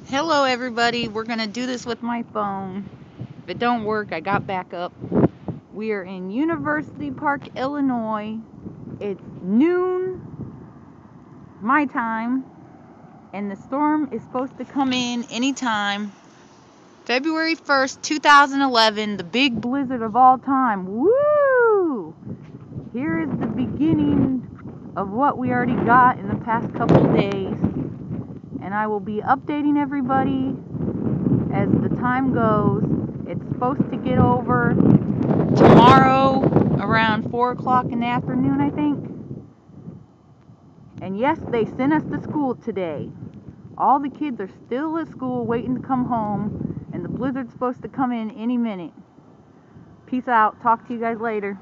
Hello everybody, we're gonna do this with my phone. If it don't work, I got backup. We are in University Park, Illinois. It's noon, my time, and the storm is supposed to come in anytime. February 1st, 2011, the big blizzard of all time. Woo! Here is the beginning of what we already got in the past couple days. And I will be updating everybody as the time goes. It's supposed to get over tomorrow around 4 o'clock in the afternoon, I think. And yes, they sent us to school today. All the kids are still at school waiting to come home, and the blizzard's supposed to come in any minute. Peace out. Talk to you guys later.